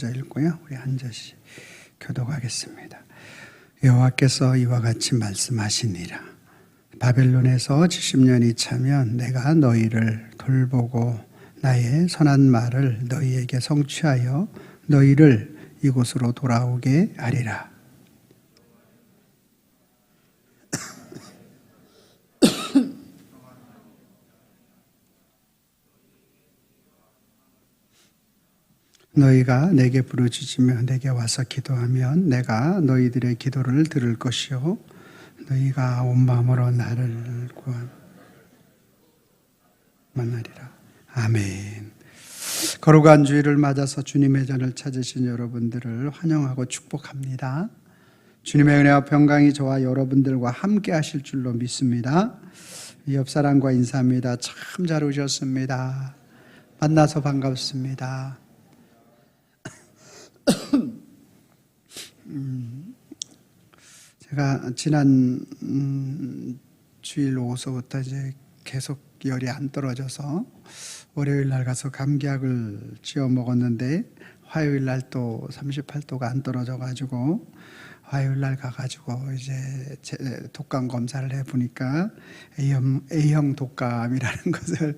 먼저 읽고요. 우리 한 절씩 교독하겠습니다. 여호와께서 이와 같이 말씀하시니라. 바벨론에서 70년이 차면 내가 너희를 돌보고 나의 선한 말을 너희에게 성취하여 너희를 이곳으로 돌아오게 하리라. 너희가 내게 부르짖으며 내게 와서 기도하면 내가 너희들의 기도를 들을 것이요 너희가 온 마음으로 나를 만나리라. 아멘. 거룩한 주일을 맞아서 주님의 전을 찾으신 여러분들을 환영하고 축복합니다. 주님의 은혜와 평강이 저와 여러분들과 함께 하실 줄로 믿습니다. 옆사람과 인사합니다. 참 잘 오셨습니다. 만나서 반갑습니다. 제가 지난 주일 오후서부터 이제 계속 열이 안 떨어져서 월요일 날 가서 감기약을 지어 먹었는데 화요일 날 또 38도가 안 떨어져 가지고 화요일 날 가가지고 이제 독감 검사를 해보니까 A형 독감이라는 것을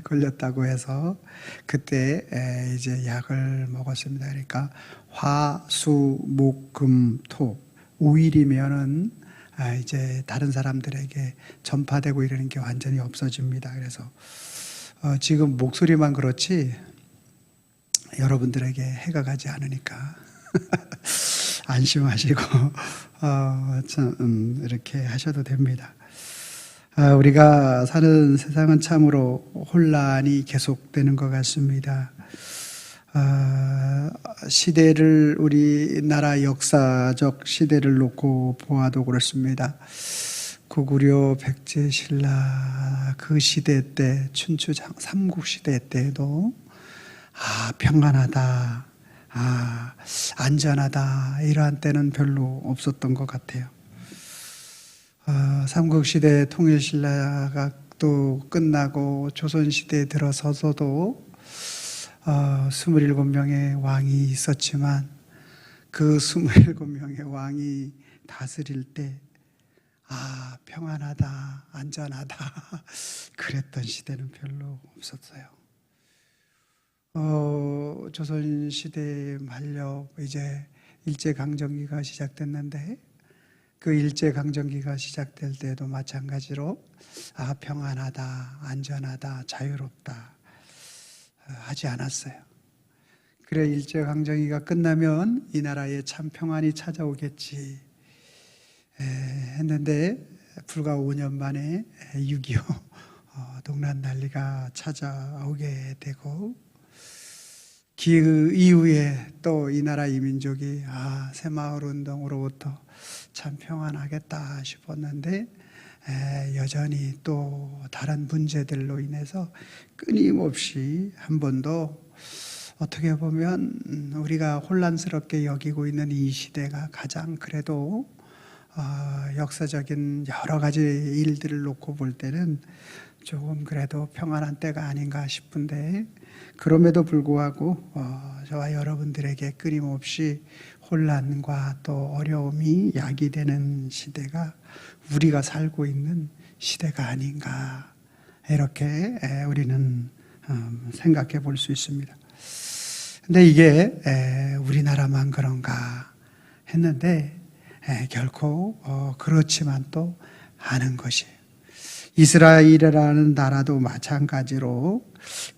걸렸다고 해서 그때 이제 약을 먹었습니다. 그러니까 화, 수, 목, 금, 토 5일이면은 이제 다른 사람들에게 전파되고 이러는 게 완전히 없어집니다. 그래서 지금 목소리만 그렇지 여러분들에게 해가 가지 않으니까 안심하시고 이렇게 하셔도 됩니다. 우리가 사는 세상은 참으로 혼란이 계속되는 것 같습니다. 시대를 우리나라 역사적 시대를 놓고 보아도 그렇습니다. 고구려 백제 신라 그 시대 때 춘추 삼국시대 때에도 평안하다, 안전하다 이러한 때는 별로 없었던 것 같아요. 삼국시대 통일신라가 또 끝나고 조선시대에 들어서서도 27명의 왕이 있었지만 그 27명의 왕이 다스릴 때 평안하다, 안전하다 그랬던 시대는 별로 없었어요. 조선시대 말려 이제 일제강점기가 시작됐는데 그 일제강점기가 시작될 때도 마찬가지로 평안하다, 안전하다, 자유롭다 하지 않았어요. 그래 일제강점기가 끝나면 이 나라에 참 평안이 찾아오겠지 했는데 불과 5년 만에 6.25 동란 난리가 찾아오게 되고 그 이후에 또 이 나라 이민족이 새마을운동으로부터 참 평안하겠다 싶었는데 여전히 또 다른 문제들로 인해서 끊임없이 한 번도 어떻게 보면 우리가 혼란스럽게 여기고 있는 이 시대가 가장 그래도 역사적인 여러 가지 일들을 놓고 볼 때는 조금 그래도 평안한 때가 아닌가 싶은데 그럼에도 불구하고 저와 여러분들에게 끊임없이 혼란과 또 어려움이 야기되는 시대가 우리가 살고 있는 시대가 아닌가 이렇게 우리는 생각해 볼 수 있습니다. 근데 이게 우리나라만 그런가 했는데 결코 그렇지만 또 않은 것이에요. 이스라엘이라는 나라도 마찬가지로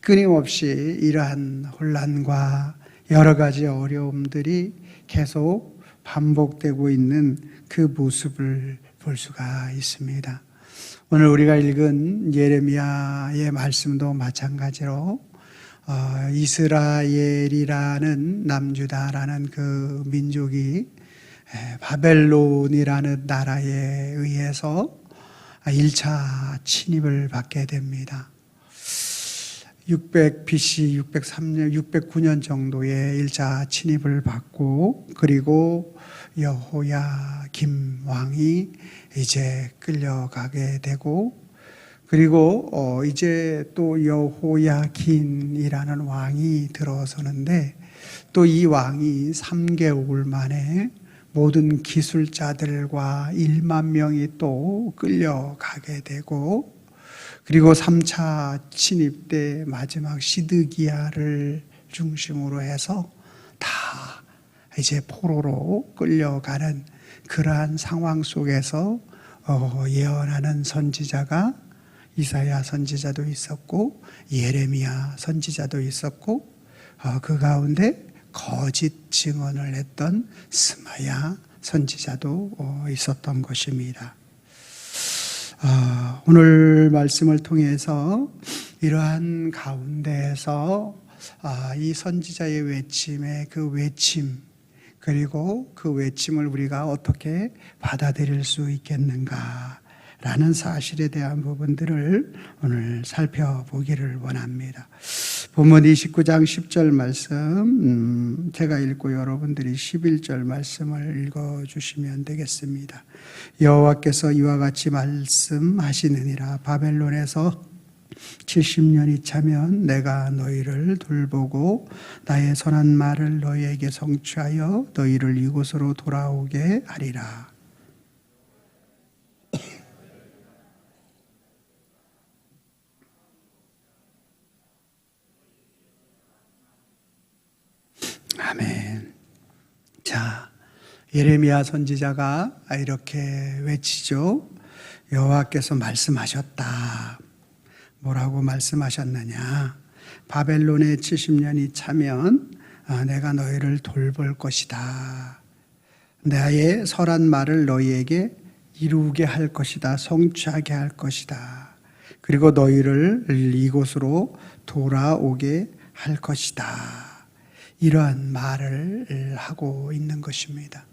끊임없이 이러한 혼란과 여러 가지 어려움들이 계속 반복되고 있는 그 모습을 볼 수가 있습니다. 오늘 우리가 읽은 예레미야의 말씀도 마찬가지로 이스라엘이라는 남유다라는 그 민족이 바벨론이라는 나라에 의해서 1차 침입을 받게 됩니다. 600 BC 603년 609년 정도에 1차 침입을 받고 그리고 여호야김 왕이 이제 끌려가게 되고 그리고 이제 또 여호야긴이라는 왕이 들어서는데 또 이 왕이 3개월 만에 모든 기술자들과 1만 명이 또 끌려가게 되고, 그리고 3차 침입 때 마지막 시드기야를 중심으로 해서 다 이제 포로로 끌려가는 그러한 상황 속에서 예언하는 선지자가 이사야 선지자도 있었고 예레미야 선지자도 있었고, 그 가운데 거짓 증언을 했던 스마야 선지자도 있었던 것입니다. 오늘 말씀을 통해서 이러한 가운데에서 이 선지자의 외침의 그 외침, 그리고 그 외침을 우리가 어떻게 받아들일 수 있겠는가라는 사실에 대한 부분들을 오늘 살펴보기를 원합니다. 본문 29장 10절 말씀 제가 읽고 여러분들이 11절 말씀을 읽어주시면 되겠습니다. 여호와께서 이와 같이 말씀하시느니라. 바벨론에서 70년이 차면 내가 너희를 돌보고 나의 선한 말을 너희에게 성취하여 너희를 이곳으로 돌아오게 하리라. 아멘. 자, 예레미야 선지자가 이렇게 외치죠. 여호와께서 말씀하셨다. 뭐라고 말씀하셨느냐? 바벨론의 70년이 차면 내가 너희를 돌볼 것이다. 나의 설한 말을 너희에게 이루게 할 것이다. 성취하게 할 것이다. 그리고 너희를 이곳으로 돌아오게 할 것이다. 이러한 말을 하고 있는 것입니다.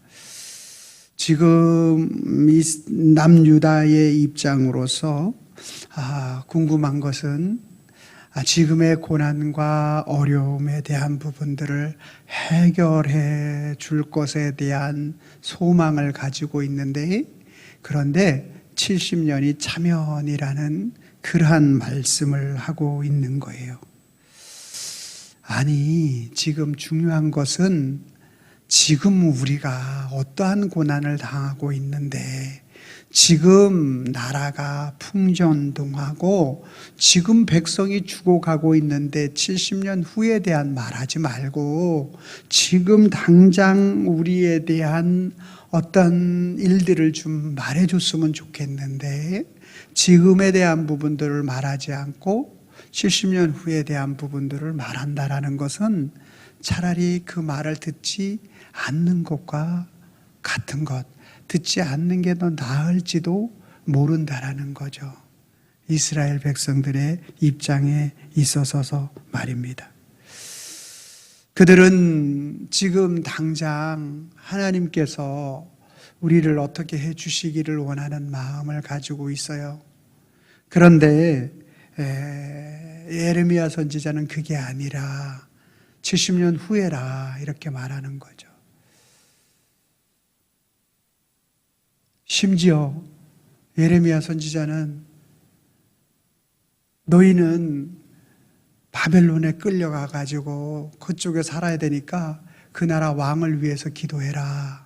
지금 이 남유다의 입장으로서 궁금한 것은 지금의 고난과 어려움에 대한 부분들을 해결해 줄 것에 대한 소망을 가지고 있는데, 그런데 70년이 차면이라는 그러한 말씀을 하고 있는 거예요. 아니, 지금 중요한 것은 지금 우리가 어떠한 고난을 당하고 있는데, 지금 나라가 풍전등하고 지금 백성이 죽어가고 있는데 70년 후에 대한 말하지 말고 지금 당장 우리에 대한 어떤 일들을 좀 말해줬으면 좋겠는데, 지금에 대한 부분들을 말하지 않고 70년 후에 대한 부분들을 말한다라는 것은 차라리 그 말을 듣지 않는 것과 같은 것, 듣지 않는 게 더 나을지도 모른다라는 거죠. 이스라엘 백성들의 입장에 있어서 말입니다. 그들은 지금 당장 하나님께서 우리를 어떻게 해 주시기를 원하는 마음을 가지고 있어요. 그런데 예레미야 선지자는 그게 아니라 70년 후에라 이렇게 말하는 거죠. 심지어 예레미야 선지자는 너희는 바벨론에 끌려가 가지고 그쪽에 살아야 되니까 그 나라 왕을 위해서 기도해라.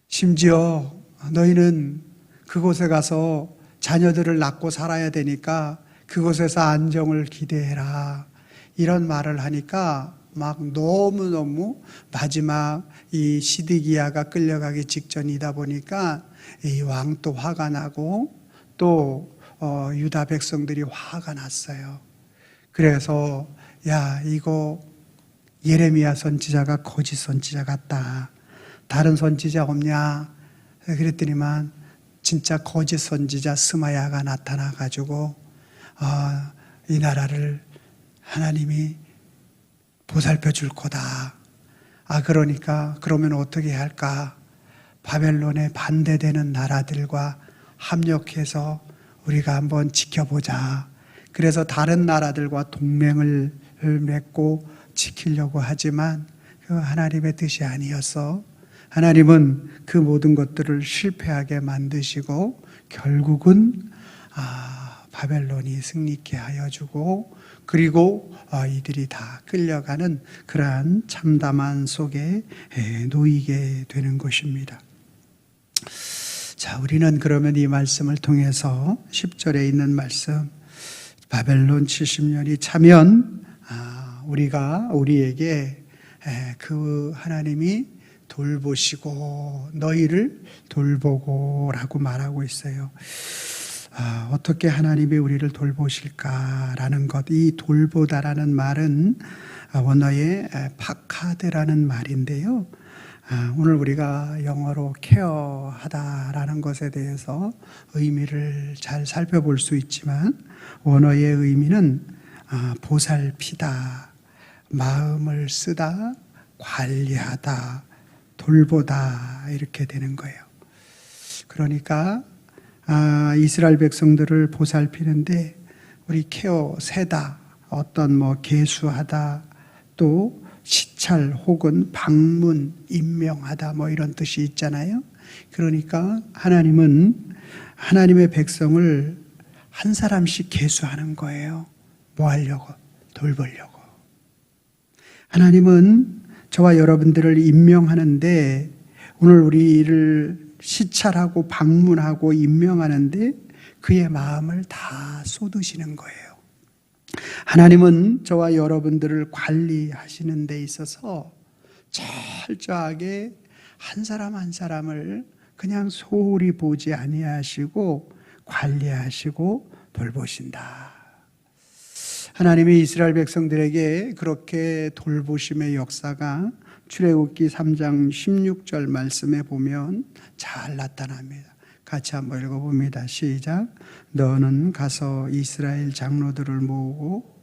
심지어 너희는 그곳에 가서 자녀들을 낳고 살아야 되니까 그곳에서 안정을 기대해라. 이런 말을 하니까 막 너무너무 마지막 이 시드기야가 끌려가기 직전이다 보니까 이 왕도 화가 나고 또 유다 백성들이 화가 났어요. 그래서 야, 이거 예레미야 선지자가 거짓 선지자 같다. 다른 선지자 없냐? 그랬더니만 진짜 거짓 선지자 스마야가 나타나가지고 이 나라를 하나님이 보살펴 줄 거다. 그러니까 그러면 어떻게 할까? 바벨론에 반대되는 나라들과 합력해서 우리가 한번 지켜보자. 그래서 다른 나라들과 동맹을 맺고 지키려고 하지만 그 하나님의 뜻이 아니었어. 하나님은 그 모든 것들을 실패하게 만드시고 결국은 바벨론이 승리케 하여 주고 그리고 이들이 다 끌려가는 그러한 참담한 속에 놓이게 되는 것입니다. 자, 우리는 그러면 이 말씀을 통해서 10절에 있는 말씀, 바벨론 70년이 차면 우리에게 그 하나님이 돌보시고 너희를 돌보고라고 말하고 있어요. 어떻게 하나님이 우리를 돌보실까라는 것, 이 돌보다라는 말은 원어의 파카드라는 말인데요. 오늘 우리가 영어로 케어하다라는 것에 대해서 의미를 잘 살펴볼 수 있지만 원어의 의미는 보살피다, 마음을 쓰다, 관리하다, 돌보다 이렇게 되는 거예요. 그러니까 이스라엘 백성들을 보살피는데 우리 케어, 세다, 어떤 개수하다, 또 시찰 혹은 방문, 임명하다 이런 뜻이 있잖아요. 그러니까 하나님은 하나님의 백성을 한 사람씩 계수하는 거예요. 뭐 하려고? 돌보려고. 하나님은 저와 여러분들을 임명하는데 오늘 우리를 시찰하고 방문하고 임명하는데 그의 마음을 다 쏟으시는 거예요. 하나님은 저와 여러분들을 관리하시는 데 있어서 철저하게 한 사람 한 사람을 그냥 소홀히 보지 아니하시고 관리하시고 돌보신다. 하나님이 이스라엘 백성들에게 그렇게 돌보심의 역사가 출애굽기 3장 16절 말씀에 보면 잘 나타납니다. 같이 한번 읽어봅니다. 시작. 너는 가서 이스라엘 장로들을 모으고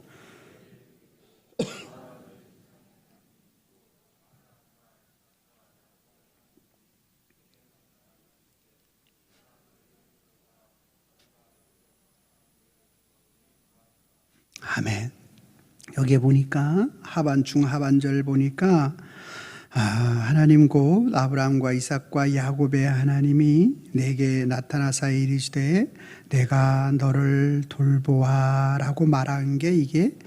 아멘. 여기에 보니까 중하반절 보니까 하나님 곧 아브라함과 이삭과 야곱의 하나님이 내게 나타나사 이르시되 내가 너를 돌보아라고 말한 게 이게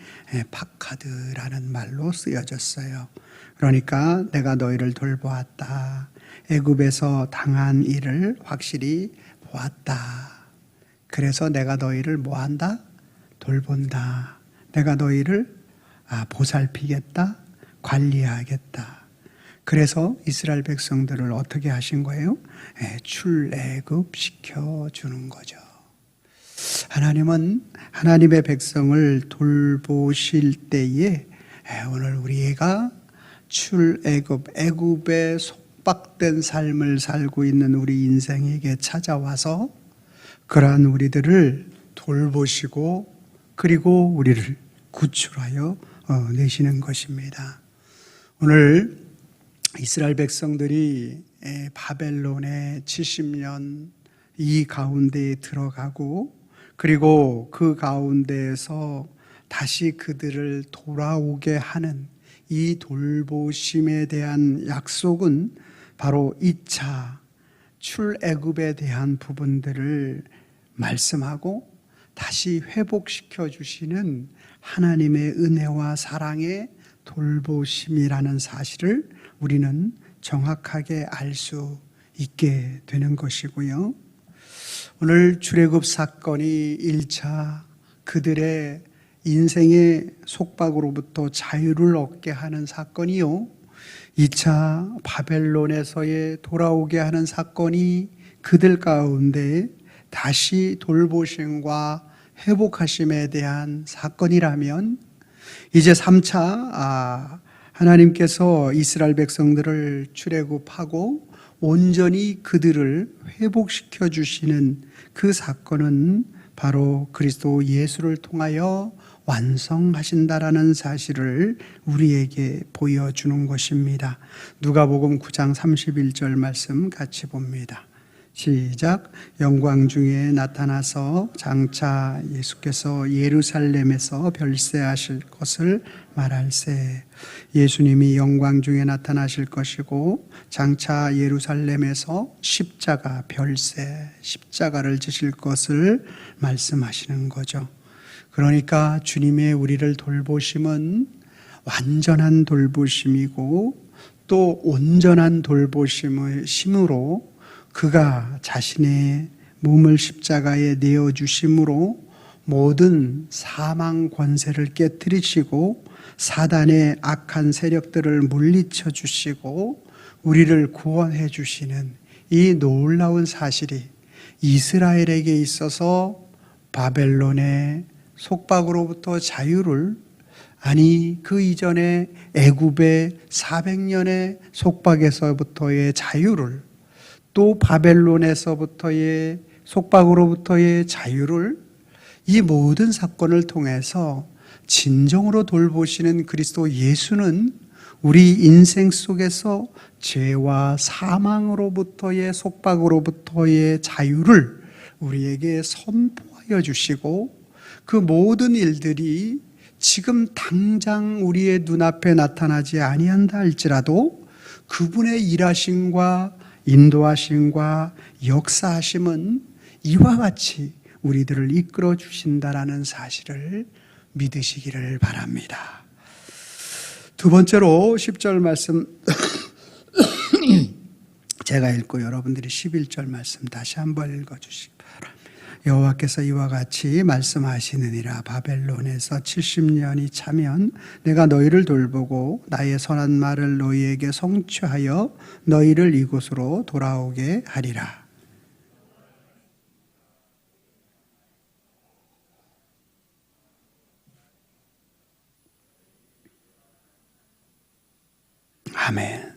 파카드라는 말로 쓰여졌어요. 그러니까 내가 너희를 돌보았다. 애굽에서 당한 일을 확실히 보았다. 그래서 내가 너희를 뭐한다? 돌본다. 내가 너희를 보살피겠다. 관리하겠다. 그래서 이스라엘 백성들을 어떻게 하신 거예요? 출애굽 시켜주는 거죠. 하나님은 하나님의 백성을 돌보실 때에 오늘 우리가 애굽에 속박된 삶을 살고 있는 우리 인생에게 찾아와서 그러한 우리들을 돌보시고 그리고 우리를 구출하여 내시는 것입니다. 오늘 이스라엘 백성들이 바벨론의 70년 이 가운데에 들어가고 그리고 그 가운데에서 다시 그들을 돌아오게 하는 이 돌보심에 대한 약속은 바로 2차 출애굽에 대한 부분들을 말씀하고 다시 회복시켜 주시는 하나님의 은혜와 사랑의 돌보심이라는 사실을 우리는 정확하게 알 수 있게 되는 것이고요. 오늘 출애굽 사건이 1차 그들의 인생의 속박으로부터 자유를 얻게 하는 사건이요. 2차 바벨론에서의 돌아오게 하는 사건이 그들 가운데 다시 돌보심과 회복하심에 대한 사건이라면 이제 3차 하나님께서 이스라엘 백성들을 출애굽하고 온전히 그들을 회복시켜 주시는 그 사건은 바로 그리스도 예수를 통하여 완성하신다라는 사실을 우리에게 보여주는 것입니다. 누가복음 9장 31절 말씀 같이 봅니다. 시작. 영광 중에 나타나서 장차 예수께서 예루살렘에서 별세하실 것을 말할세. 예수님이 영광 중에 나타나실 것이고 장차 예루살렘에서 십자가를 지실 것을 말씀하시는 거죠. 그러니까 주님의 우리를 돌보심은 완전한 돌보심이고 또 온전한 돌보심으로 그가 자신의 몸을 십자가에 내어주심으로 모든 사망 권세를 깨뜨리시고 사단의 악한 세력들을 물리쳐 주시고 우리를 구원해 주시는 이 놀라운 사실이 이스라엘에게 있어서 바벨론의 속박으로부터 자유를, 아니 그 이전에 애굽의 400년의 속박에서부터의 자유를, 또 바벨론에서부터의 속박으로부터의 자유를, 이 모든 사건을 통해서 진정으로 돌보시는 그리스도 예수는 우리 인생 속에서 죄와 사망으로부터의 속박으로부터의 자유를 우리에게 선포하여 주시고, 그 모든 일들이 지금 당장 우리의 눈앞에 나타나지 아니한다 할지라도 그분의 일하심과 인도하심과 역사하심은 이와 같이 우리들을 이끌어 주신다라는 사실을 믿으시기를 바랍니다. 두 번째로 10절 말씀 제가 읽고 여러분들이 11절 말씀 다시 한번 읽어주시기 바랍니다. 여호와께서 이와 같이 말씀하시느니라. 바벨론에서 70년이 차면 내가 너희를 돌보고 나의 선한 말을 너희에게 성취하여 너희를 이곳으로 돌아오게 하리라. 아멘.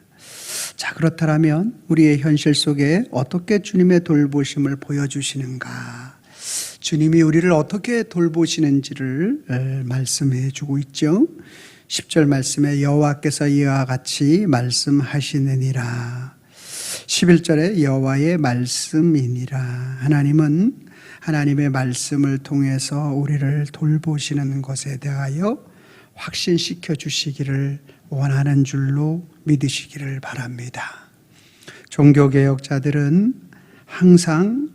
자, 그렇다면 우리의 현실 속에 어떻게 주님의 돌보심을 보여주시는가? 주님이 우리를 어떻게 돌보시는지를 말씀해 주고 있죠. 10절 말씀에 여호와께서 이와 같이 말씀하시느니라. 11절에 여호와의 말씀이니라. 하나님은 하나님의 말씀을 통해서 우리를 돌보시는 것에 대하여 확신시켜 주시기를 원하는 줄로 믿으시기를 바랍니다. 종교개혁자들은 항상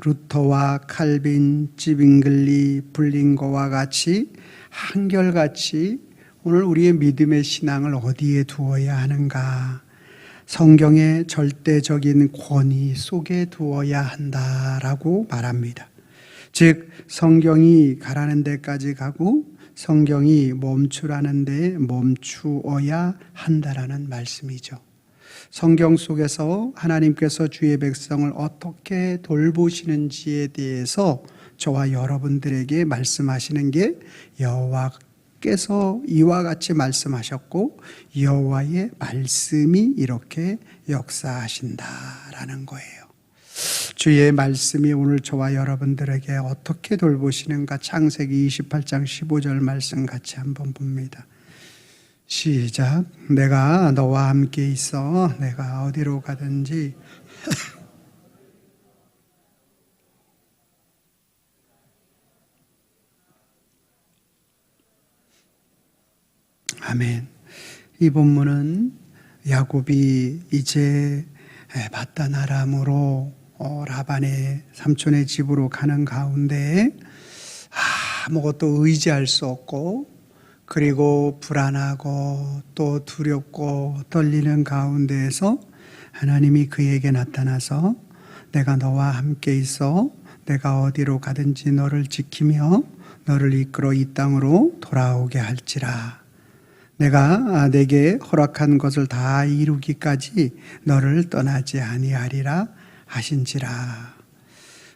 루터와 칼빈, 지빙글리, 블링거와 같이 한결같이 오늘 우리의 믿음의 신앙을 어디에 두어야 하는가? 성경의 절대적인 권위 속에 두어야 한다라고 말합니다. 즉 성경이 가라는 데까지 가고 성경이 멈추라는 데 멈추어야 한다라는 말씀이죠. 성경 속에서 하나님께서 주의 백성을 어떻게 돌보시는지에 대해서 저와 여러분들에게 말씀하시는 게 여호와께서 이와 같이 말씀하셨고 여호와의 말씀이 이렇게 역사하신다라는 거예요. 주의 말씀이 오늘 저와 여러분들에게 어떻게 돌보시는가? 창세기 28장 15절 말씀 같이 한번 봅니다. 시작. 내가 너와 함께 있어 내가 어디로 가든지 아멘. 이 본문은 야곱이 이제 밧단 아람으로 라반의 삼촌의 집으로 가는 가운데 아무것도 의지할 수 없고 그리고 불안하고 또 두렵고 떨리는 가운데에서 하나님이 그에게 나타나서 내가 너와 함께 있어 내가 어디로 가든지 너를 지키며 너를 이끌어 이 땅으로 돌아오게 할지라. 내가 내게 허락한 것을 다 이루기까지 너를 떠나지 아니하리라 하신지라.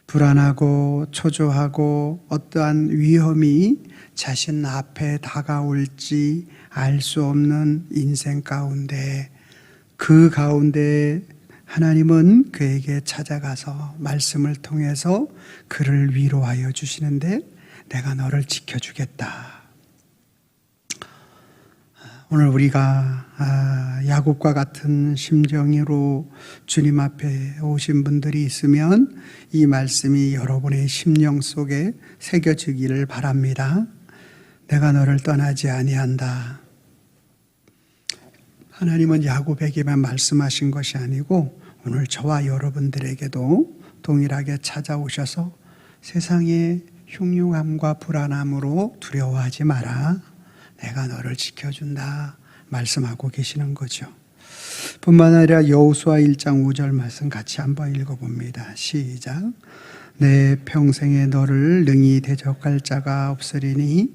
불안하고 초조하고 어떠한 위험이 자신 앞에 다가올지 알 수 없는 인생 가운데 그 가운데 하나님은 그에게 찾아가서 말씀을 통해서 그를 위로하여 주시는데 내가 너를 지켜주겠다. 오늘 우리가 야곱과 같은 심정으로 주님 앞에 오신 분들이 있으면 이 말씀이 여러분의 심령 속에 새겨지기를 바랍니다. 내가 너를 떠나지 아니한다. 하나님은 야곱에게만 말씀하신 것이 아니고 오늘 저와 여러분들에게도 동일하게 찾아오셔서 세상에 흉흉함과 불안함으로 두려워하지 마라. 내가 너를 지켜준다 말씀하고 계시는 거죠. 뿐만 아니라 여호수아 1장 5절 말씀 같이 한번 읽어봅니다. 시작. 내 평생에 너를 능히 대적할 자가 없으리니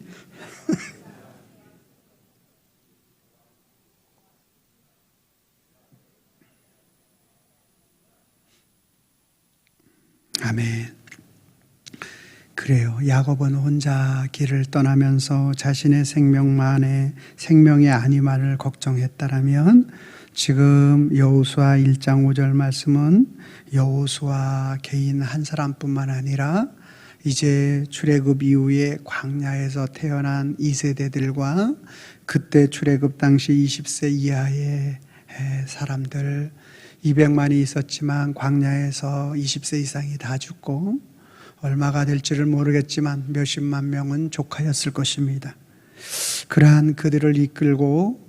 아멘. 그래요. 야곱은 혼자 길을 떠나면서 자신의 생명의 안위만을 걱정했다라면 지금 여호수아 1장 5절 말씀은 여호수아 개인 한 사람뿐만 아니라 이제 출애굽 이후에 광야에서 태어난 2세대들과 그때 출애굽 당시 20세 이하의 사람들 200만이 있었지만 광야에서 20세 이상이 다 죽고 얼마가 될지를 모르겠지만 몇십만 명은 조카였을 것입니다. 그러한 그들을 이끌고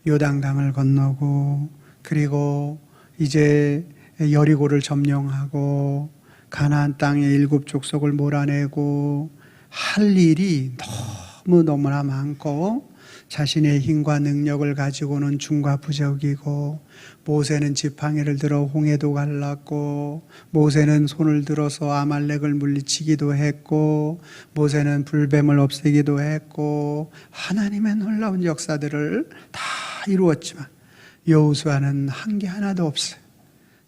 요단강을 건너고 그리고 이제 여리고를 점령하고 가나안 땅의 7 족속을 몰아내고 할 일이 너무너무나 많고 자신의 힘과 능력을 가지고는 중과부적이고 모세는 지팡이를 들어 홍해도 갈랐고 모세는 손을 들어서 아말렉을 물리치기도 했고 모세는 불뱀을 없애기도 했고 하나님의 놀라운 역사들을 다 이루었지만 여호수아는 한 게 하나도 없어요.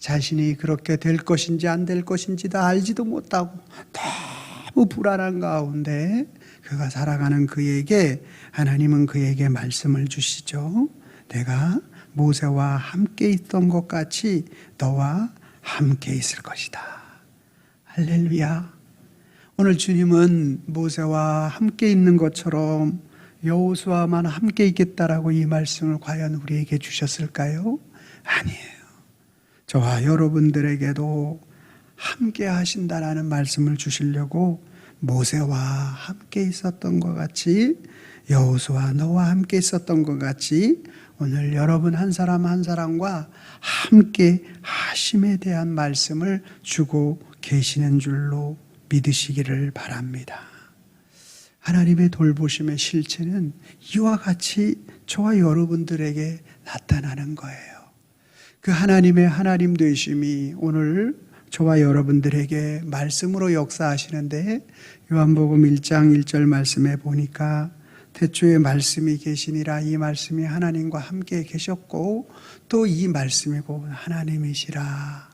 자신이 그렇게 될 것인지 안 될 것인지 다 알지도 못하고 너무 불안한 가운데 그가 살아가는 그에게 하나님은 그에게 말씀을 주시죠. 내가 모세와 함께 있던 것 같이 너와 함께 있을 것이다. 할렐루야. 오늘 주님은 모세와 함께 있는 것처럼 여호수아만 함께 있겠다라고 이 말씀을 과연 우리에게 주셨을까요? 아니에요. 저와 여러분들에게도 함께 하신다라는 말씀을 주시려고 모세와 함께 있었던 것 같이 여호수아 너와 함께 있었던 것 같이 오늘 여러분 한 사람 한 사람과 함께 하심에 대한 말씀을 주고 계시는 줄로 믿으시기를 바랍니다. 하나님의 돌보심의 실체는 이와 같이 저와 여러분들에게 나타나는 거예요. 그 하나님의 하나님 되심이 오늘 저와 여러분들에게 말씀으로 역사하시는데 요한복음 1장 1절 말씀에 보니까 태초에 말씀이 계시니라 이 말씀이 하나님과 함께 계셨고 또 이 말씀이 곧 하나님이시라.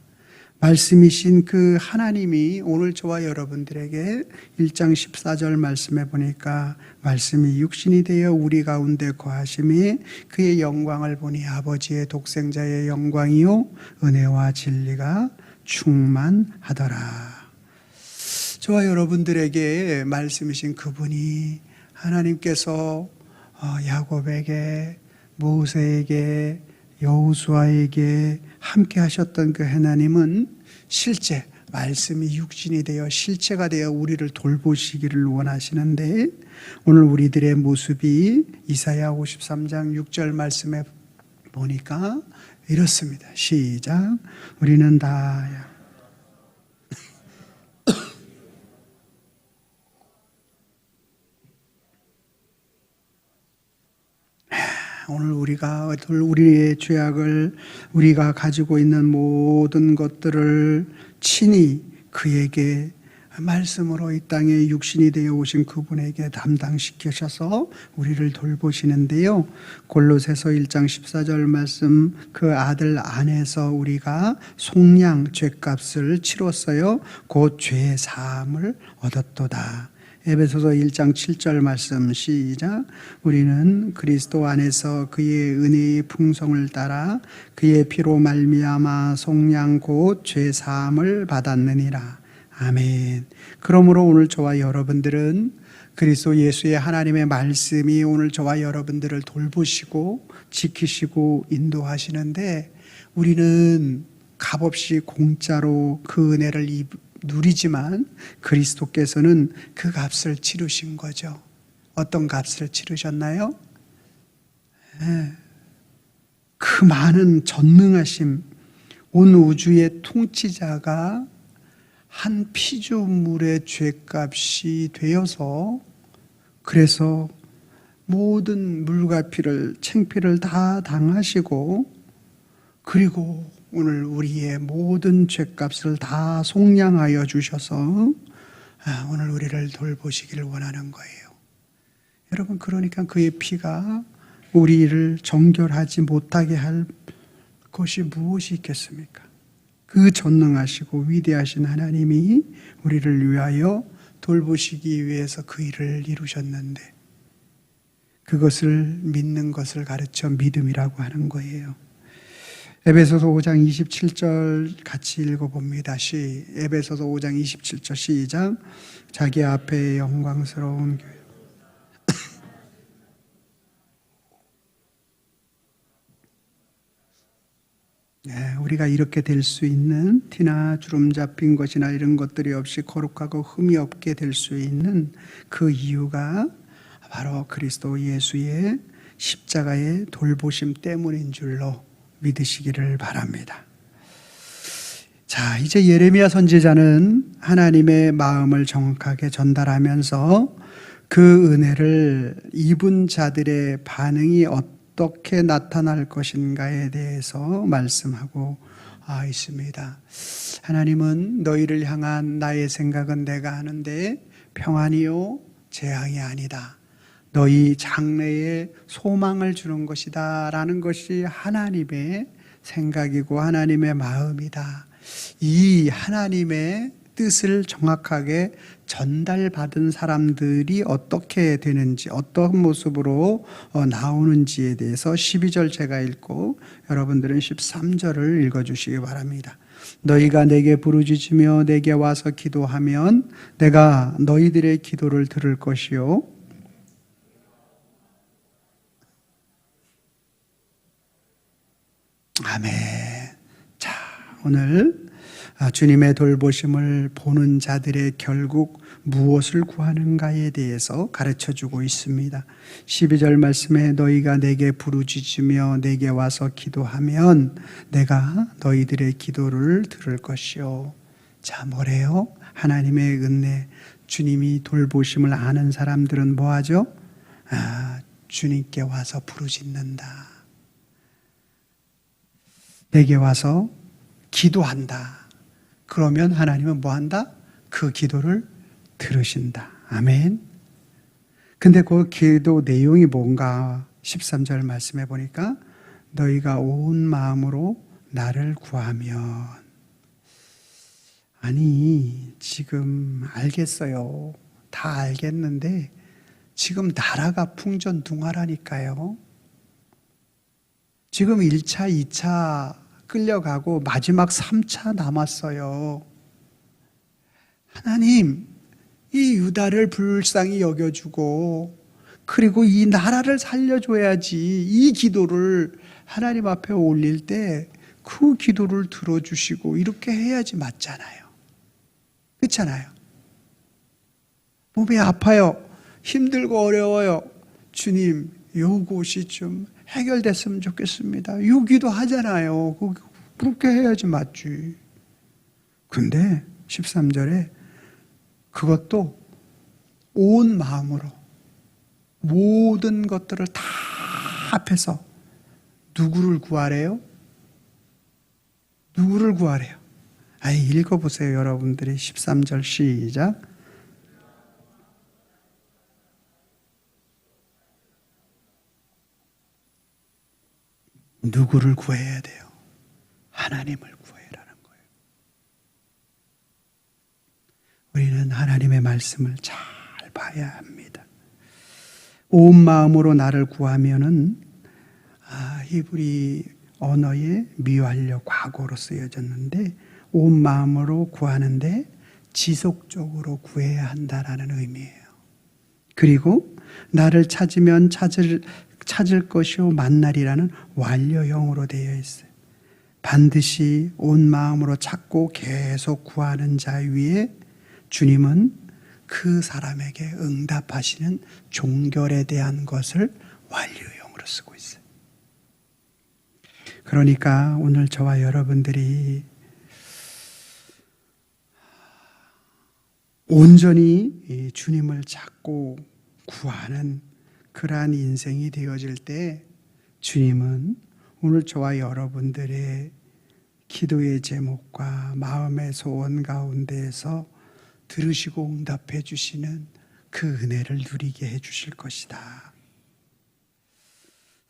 말씀이신 그 하나님이 오늘 저와 여러분들에게 1장 14절 말씀에 보니까 말씀이 육신이 되어 우리 가운데 거하심이 그의 영광을 보니 아버지의 독생자의 영광이요 은혜와 진리가 충만하더라. 저와 여러분들에게 말씀이신 그분이 하나님께서 야곱에게 모세에게 여호수아에게 함께 하셨던 그 하나님은 실제 말씀이 육신이 되어 실체가 되어 우리를 돌보시기를 원하시는데 오늘 우리들의 모습이 이사야 53장 6절 말씀에 보니까 이렇습니다. 시작. 우리는 다 오늘 우리의 죄악을 우리가 가지고 있는 모든 것들을 친히 그에게 말씀으로 이 땅에 육신이 되어 오신 그분에게 담당시키셔서 우리를 돌보시는데요. 골로새서 1장 14절 말씀 그 아들 안에서 우리가 속량 죄값을 치렀어요. 곧 죄의 사함을 얻었도다. 에베소서 1장 7절 말씀 시작. 우리는 그리스도 안에서 그의 은혜의 풍성을 따라 그의 피로 말미암아 속량 곧 죄 사함을 받았느니라. 아멘. 그러므로 오늘 저와 여러분들은 그리스도 예수의 하나님의 말씀이 오늘 저와 여러분들을 돌보시고 지키시고 인도하시는데 우리는 값없이 공짜로 그 은혜를 누리지만 그리스도께서는 그 값을 치르신 거죠. 어떤 값을 치르셨나요? 그 많은 전능하심, 온 우주의 통치자가 한 피조물의 죄값이 되어서 그래서 모든 물과 피를 창피를 다 당하시고 그리고 오늘 우리의 모든 죄값을 다 속량하여 주셔서 오늘 우리를 돌보시기를 원하는 거예요. 여러분, 그러니까 그의 피가 우리를 정결하지 못하게 할 것이 무엇이 있겠습니까? 그 전능하시고 위대하신 하나님이 우리를 위하여 돌보시기 위해서 그 일을 이루셨는데 그것을 믿는 것을 가르쳐 믿음이라고 하는 거예요. 에베소서 5장 27절 같이 읽어봅니다. 에베소서 5장 27절 시작. 자기 앞에 영광스러운 교회. 네, 우리가 이렇게 될 수 있는 티나 주름 잡힌 것이나 이런 것들이 없이 거룩하고 흠이 없게 될 수 있는 그 이유가 바로 그리스도 예수의 십자가의 돌보심 때문인 줄로 믿으시기를 바랍니다. 자, 이제 예레미야 선지자는 하나님의 마음을 정확하게 전달하면서 그 은혜를 입은 자들의 반응이 어떻게 나타날 것인가에 대해서 말씀하고 있습니다. 하나님은 너희를 향한 나의 생각은 내가 아는데 평안이요 재앙이 아니다. 너희 장래에 소망을 주는 것이다 라는 것이 하나님의 생각이고 하나님의 마음이다. 이 하나님의 뜻을 정확하게 전달받은 사람들이 어떻게 되는지, 어떤 모습으로 나오는지에 대해서 12절 제가 읽고 여러분들은 13절을 읽어주시기 바랍니다. 너희가 내게 부르짖으며 내게 와서 기도하면 내가 너희들의 기도를 들을 것이요 아멘. 자, 오늘 주님의 돌보심을 보는 자들의 결국 무엇을 구하는가에 대해서 가르쳐주고 있습니다. 12절 말씀에 너희가 내게 부르짖으며 내게 와서 기도하면 내가 너희들의 기도를 들을 것이요. 자, 뭐래요? 하나님의 은혜, 주님이 돌보심을 아는 사람들은 뭐하죠? 주님께 와서 부르짖는다. 내게 와서 기도한다. 그러면 하나님은 뭐한다? 그 기도를 들으신다. 아멘. 근데 그 기도 내용이 뭔가 13절 말씀해 보니까 너희가 온 마음으로 나를 구하면 아니 지금 알겠어요. 다 알겠는데 지금 나라가 풍전등화라니까요. 지금 1차, 2차 끌려가고 마지막 3차 남았어요. 하나님, 이 유다를 불쌍히 여겨주고 그리고 이 나라를 살려줘야지. 이 기도를 하나님 앞에 올릴 때 그 기도를 들어주시고 이렇게 해야지 맞잖아요. 그렇잖아요. 몸이 아파요. 힘들고 어려워요. 주님, 요것이 좀 해결됐으면 좋겠습니다. 요 기도 하잖아요. 그렇게 해야지 맞지. 근데 13절에 그것도 온 마음으로 모든 것들을 다 합해서 누구를 구하래요? 누구를 구하래요? 읽어보세요. 여러분들이 13절 시작. 누구를 구해야 돼요? 하나님을 구해라는 거예요. 우리는 하나님의 말씀을 잘 봐야 합니다. 온 마음으로 나를 구하면은 히브리 언어의 미완료 과거로 쓰여졌는데 온 마음으로 구하는데 지속적으로 구해야 한다라는 의미예요. 그리고 나를 찾으면 찾을 것이요 만나리라는 완료형으로 되어 있어요. 반드시 온 마음으로 찾고 계속 구하는 자 위에 주님은 그 사람에게 응답하시는 종결에 대한 것을 완료형으로 쓰고 있어요. 그러니까 오늘 저와 여러분들이 온전히 이 주님을 찾고 구하는 그러한 인생이 되어질 때 주님은 오늘 저와 여러분들의 기도의 제목과 마음의 소원 가운데에서 들으시고 응답해 주시는 그 은혜를 누리게 해 주실 것이다.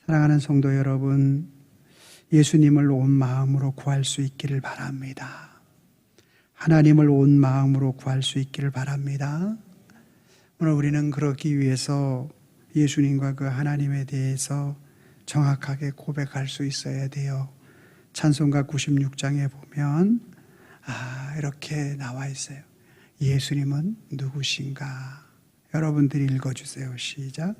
사랑하는 성도 여러분, 예수님을 온 마음으로 구할 수 있기를 바랍니다. 하나님을 온 마음으로 구할 수 있기를 바랍니다. 오늘 우리는 그러기 위해서 예수님과 그 하나님에 대해서 정확하게 고백할 수 있어야 돼요. 찬송가 96장에 보면 이렇게 나와 있어요. 예수님은 누구신가? 여러분들이 읽어주세요. 시작.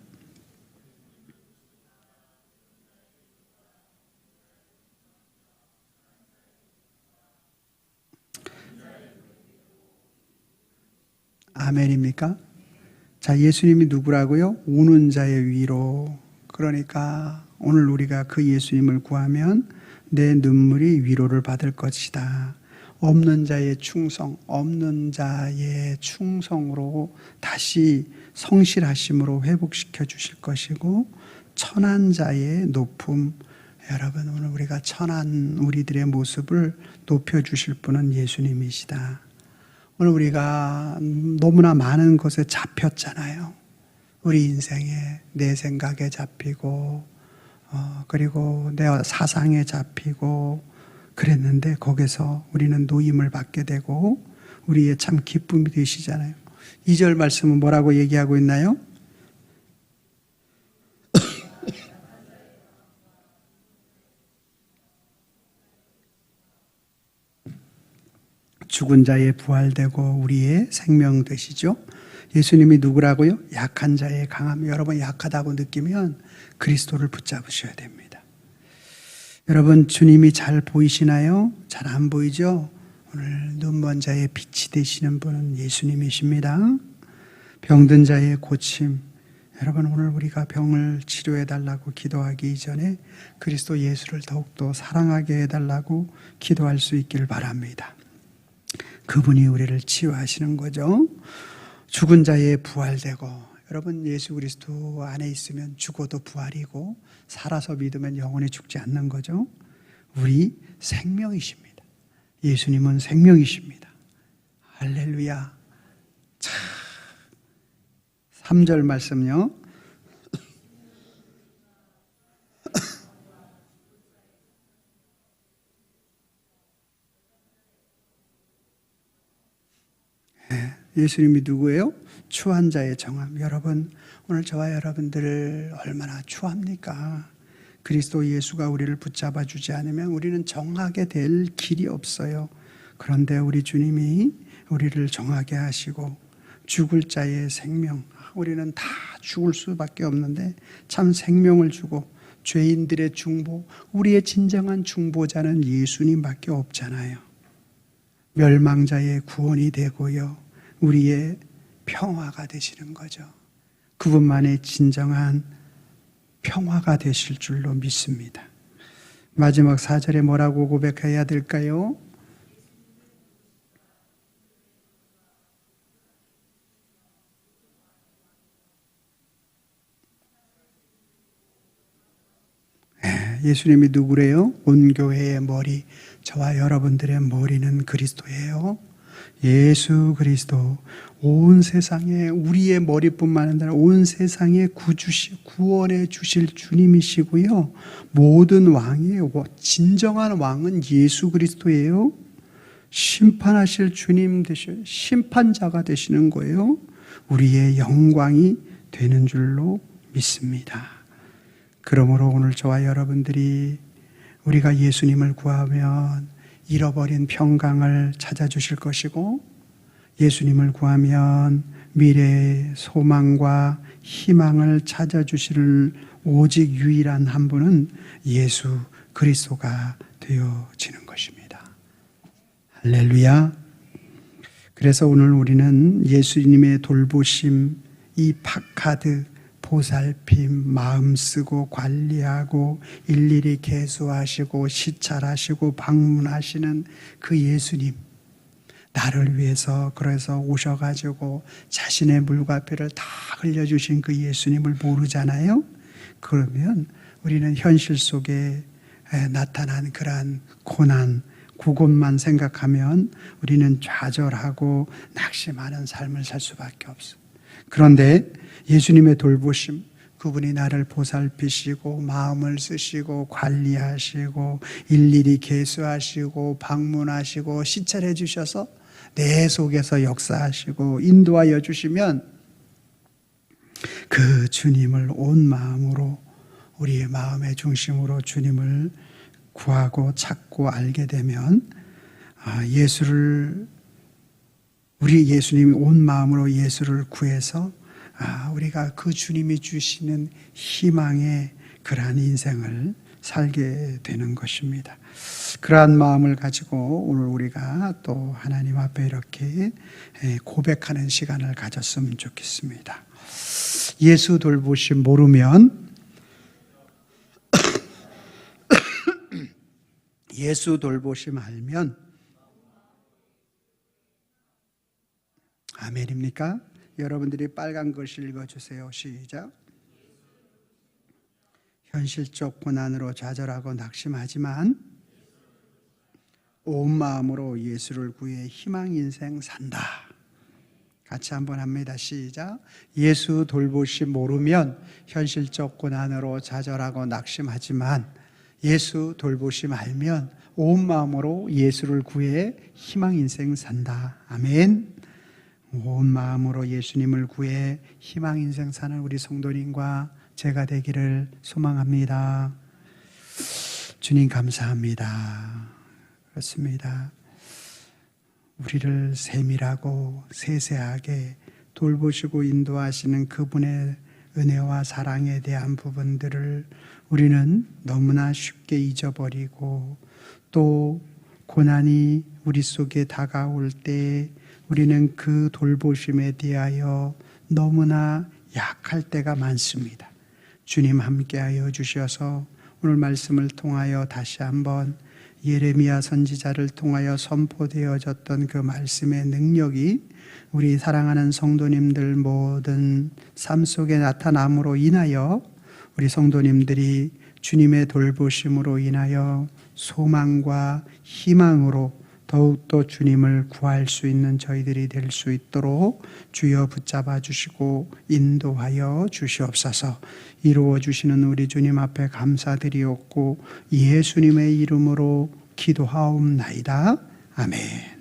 아멘입니까? 자, 예수님이 누구라고요? 우는 자의 위로. 그러니까 오늘 우리가 그 예수님을 구하면 내 눈물이 위로를 받을 것이다. 없는 자의 충성, 없는 자의 충성으로 다시 성실하심으로 회복시켜 주실 것이고, 천한 자의 높음, 여러분 오늘 우리가 천한 우리들의 모습을 높여 주실 분은 예수님이시다. 오늘 우리가 너무나 많은 것에 잡혔잖아요. 우리 인생에 내 생각에 잡히고 그리고 내 사상에 잡히고 그랬는데 거기서 우리는 노임을 받게 되고 우리의 참 기쁨이 되시잖아요. 2절 말씀은 뭐라고 얘기하고 있나요? 죽은 자의 부활되고 우리의 생명 되시죠. 예수님이 누구라고요? 약한 자의 강함. 여러분 약하다고 느끼면 그리스도를 붙잡으셔야 됩니다. 여러분 주님이 잘 보이시나요? 잘 안 보이죠? 오늘 눈먼 자의 빛이 되시는 분은 예수님이십니다. 병든 자의 고침. 여러분 오늘 우리가 병을 치료해 달라고 기도하기 이전에 그리스도 예수를 더욱더 사랑하게 해달라고 기도할 수 있기를 바랍니다. 그분이 우리를 치유하시는 거죠. 죽은 자의 부활되고, 여러분 예수 그리스도 안에 있으면 죽어도 부활이고 살아서 믿으면 영원히 죽지 않는 거죠. 우리 생명이십니다. 예수님은 생명이십니다. 할렐루야. 자, 3절 말씀요. 예수님이 누구예요? 추한 자의 정함. 여러분 오늘 저와 여러분들을 얼마나 추합니까? 그리스도 예수가 우리를 붙잡아 주지 않으면 우리는 정하게 될 길이 없어요. 그런데 우리 주님이 우리를 정하게 하시고 죽을 자의 생명, 우리는 다 죽을 수밖에 없는데 참 생명을 주고 죄인들의 중보, 우리의 진정한 중보자는 예수님밖에 없잖아요. 멸망자의 구원이 되고요, 우리의 평화가 되시는 거죠. 그분만의 진정한 평화가 되실 줄로 믿습니다. 마지막 4절에 뭐라고 고백해야 될까요? 예수님이 누구래요? 온 교회의 머리, 저와 여러분들의 머리는 그리스도예요. 예수 그리스도 온 세상에 우리의 머리뿐만 아니라 온 세상에 구원해 주실 주님이시고요. 모든 왕의 진정한 왕은 예수 그리스도예요. 심판하실 주님 심판자가 되시는 거예요. 우리의 영광이 되는 줄로 믿습니다. 그러므로 오늘 저와 여러분들이 우리가 예수님을 구하면 잃어버린 평강을 찾아주실 것이고, 예수님을 구하면 미래의 소망과 희망을 찾아주실 오직 유일한 한 분은 예수 그리스도가 되어지는 것입니다. 할렐루야. 그래서 오늘 우리는 예수님의 돌보심, 이 파카드, 보살핌, 마음 쓰고 관리하고 일일이 계수하시고 시찰하시고 방문하시는 그 예수님, 나를 위해서 그래서 오셔가지고 자신의 물과 피를 다 흘려주신 그 예수님을 모르잖아요. 그러면 우리는 현실 속에 나타난 그러한 고난, 그것만 생각하면 우리는 좌절하고 낙심하는 삶을 살 수밖에 없어. 그런데 예수님의 돌보심, 그분이 나를 보살피시고 마음을 쓰시고 관리하시고 일일이 계수하시고 방문하시고 시찰해 주셔서 내 속에서 역사하시고 인도하여 주시면 그 주님을 온 마음으로 우리의 마음의 중심으로 주님을 구하고 찾고 알게 되면 우리 예수님이 온 마음으로 예수를 구해서 우리가 그 주님이 주시는 희망의 그러한 인생을 살게 되는 것입니다. 그러한 마음을 가지고 오늘 우리가 또 하나님 앞에 이렇게 고백하는 시간을 가졌으면 좋겠습니다. 예수 돌보심 모르면 예수 돌보심 알면 아멘입니까? 여러분들이 빨간 글씨 읽어주세요. 시작. 현실적 고난으로 좌절하고 낙심하지만 온 마음으로 예수를 구해 희망 인생 산다. 같이 한번 합니다. 시작. 예수 돌보심 모르면 현실적 고난으로 좌절하고 낙심하지만 예수 돌보심 알면 온 마음으로 예수를 구해 희망 인생 산다. 아멘. 온 마음으로 예수님을 구해 희망 인생 사는 우리 성도님과 제가 되기를 소망합니다. 주님 감사합니다. 그렇습니다. 우리를 세밀하고 세세하게 돌보시고 인도하시는 그분의 은혜와 사랑에 대한 부분들을 우리는 너무나 쉽게 잊어버리고 또 고난이 우리 속에 다가올 때 우리는 그 돌보심에 대하여 너무나 약할 때가 많습니다. 주님 함께하여 주셔서 오늘 말씀을 통하여 다시 한번 예레미야 선지자를 통하여 선포되어졌던 그 말씀의 능력이 우리 사랑하는 성도님들 모든 삶 속에 나타남으로 인하여 우리 성도님들이 주님의 돌보심으로 인하여 소망과 희망으로 더욱더 주님을 구할 수 있는 저희들이 될 수 있도록 주여 붙잡아 주시고 인도하여 주시옵소서. 이루어 주시는 우리 주님 앞에 감사드리옵고 예수님의 이름으로 기도하옵나이다. 아멘.